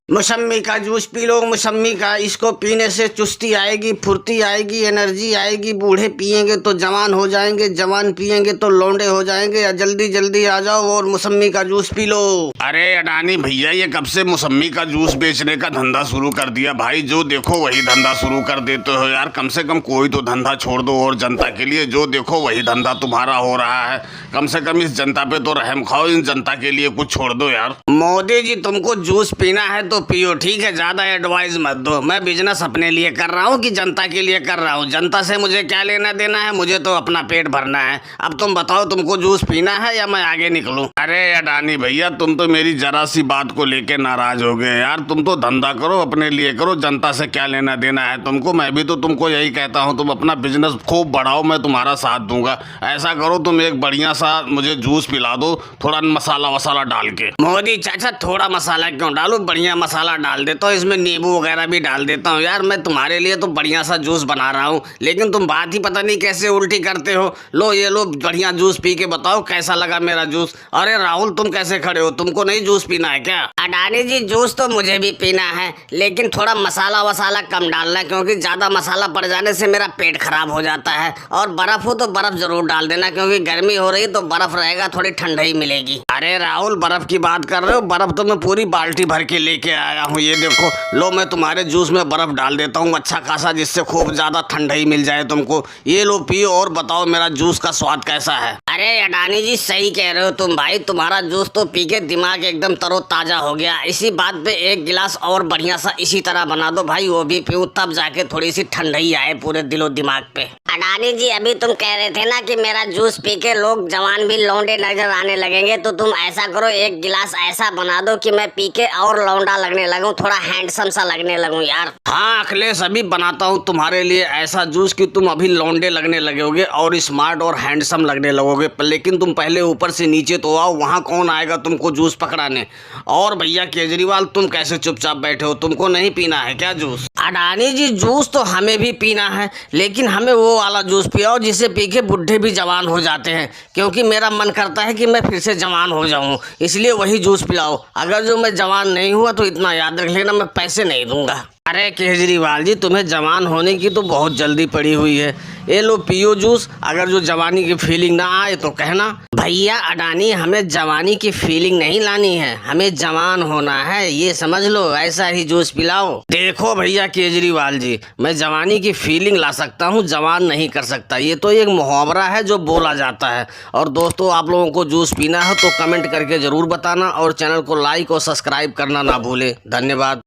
मौसम्मी का juice P low, मौसम्मी का। इसको पीने से चुस्ती आएगी, फुर्ती आएगी, एनर्जी आएगी। बूढ़े पियेंगे तो जवान हो जाएंगे, जवान पियेंगे तो लौंडे हो जाएंगे। जल्दी जल्दी आ जाओ और मौसम्मी का जूस पी लो। अरे अडानी भैया, ये कब से मौसम्मी का जूस बेचने का धंधा शुरू कर दिया भाई? जो देखो वही धंधा शुरू कर देते हो यार। कम से कम कोई तो धंधा छोड़ दो और जनता के लिए। जो देखो वही धंधा तुम्हारा हो रहा है। कम से कम इस जनता पे तो रहम खाओ, इन जनता के लिए कुछ छोड़ दो यार। मोदी जी, तुमको जूस पीना है तो पियो, ठीक है? ज्यादा एडवाइस मत दो। मैं बिजनेस अपने लिए कर रहा हूँ कि जनता के लिए कर रहा हूँ? जनता से मुझे क्या लेना देना है? मुझे तो अपना पेट भरना है। अब तुम बताओ, तुमको जूस पीना है या मैं आगे निकलूं? अरे अडानी भैया, तुम तो मेरी जरा सी बात को लेके नाराज हो गए यार। तुम तो धंधा करो, अपने लिए करो, जनता से क्या लेना देना है तुमको? मैं भी तो तुमको यही कहता हूँ, तुम अपना बिजनेस खूब बढ़ाओ, मैं तुम्हारा साथ दूंगा। ऐसा करो, तुम एक बढ़िया सा मुझे जूस पिला दो, थोड़ा मसाला वसाला डाल के। मोदी चाचा, थोड़ा मसाला क्यों डालूं? बढ़िया मसाला डाल देता हूँ, इसमें नींबू वगैरह भी डाल देता हूँ यार। मैं तुम्हारे लिए तो बढ़िया सा जूस बना रहा हूँ, लेकिन तुम बात ही पता नहीं कैसे उल्टी करते हो। लो ये लो, बढ़िया जूस पी के बताओ कैसा लगा मेरा जूस। अरे राहुल, तुम कैसे खड़े हो? तुमको नहीं जूस पीना है क्या? अडानी जी, जूस तो मुझे भी पीना है, लेकिन थोड़ा मसाला वसाला कम डालना, क्योंकि ज्यादा मसाला पड़ जाने से मेरा पेट खराब हो जाता है। और बर्फ हो तो बर्फ जरूर डाल देना, क्योंकि गर्मी हो रही तो बर्फ रहेगा, थोड़ी ठंडाई मिलेगी। अरे राहुल, बर्फ की बात कर रहे हो? बर्फ तो मैं पूरी बाल्टी भर के लेके आया हूँ। ये देखो, लो मैं तुम्हारे जूस में बर्फ डाल देता हूँ अच्छा खासा, जिससे खूब ज्यादा ठंडाई मिल जाए तुमको। ये लो पियो और बताओ मेरा जूस का स्वाद कैसा है। अरे अडानी जी, सही कह रहे हो तुम भाई। तुम्हारा जूस तो पी के दिमाग एकदम तरोताजा हो गया। इसी बात पे एक गिलास और बढ़िया सा इसी तरह बना दो भाई, वो भी पीऊं, तब जाके थोड़ी सी ठंडई आए पूरे दिलो दिमाग पे। अडानी जी, अभी तुम कह रहे थे ना कि मेरा जूस पी के लोग जवान भी लौंडे नजर आने लगेंगे, तो तुम ऐसा करो, एक गिलास ऐसा बना दो कि मैं पी के और लौंडा लगने लगूं, थोड़ा हैंडसम सा लगने लगूं यार। हाँ अखिलेश, अभी बनाता हूँ तुम्हारे लिए ऐसा जूस कि तुम अभी लौंडे लगने लगोगे और स्मार्ट और हैंडसम लगने लगोगे। लेकिन तुम पहले ऊपर से नीचे तो आओ, वहाँ कौन आएगा तुमको जूस पकड़ाने? और भैया केजरीवाल, तुम कैसे चुपचाप बैठे हो? तुमको नहीं पीना है क्या जूस? अडानी जी, जूस तो हमें भी पीना है, लेकिन हमें वो वाला जूस पिलाओ जिसे पी के बुढ़े भी जवान हो जाते हैं, क्योंकि मेरा मन करता है कि मैं फिर से जवान हो जाऊं। इसलिए वही जूस पिलाओ। अगर जो मैं जवान नहीं हुआ तो इतना याद रख लेना, मैं पैसे नहीं दूंगा। अरे केजरीवाल जी, तुम्हें जवान होने की तो बहुत जल्दी पड़ी हुई है। ये लो पियो जूस, अगर जो जवानी की फीलिंग ना आए तो कहना। भैया अडानी, हमें जवानी की फीलिंग नहीं लानी है, हमें जवान होना है, ये समझ लो। ऐसा ही जूस पिलाओ। देखो भैया केजरीवाल जी, मैं जवानी की फीलिंग ला सकता हूँ, जवान नहीं कर सकता। ये तो एक मुहावरा है जो बोला जाता है। और दोस्तों, आप लोगों को जूस पीना है तो कमेंट करके जरूर बताना, और चैनल को लाइक और सब्सक्राइब करना ना भूले। धन्यवाद।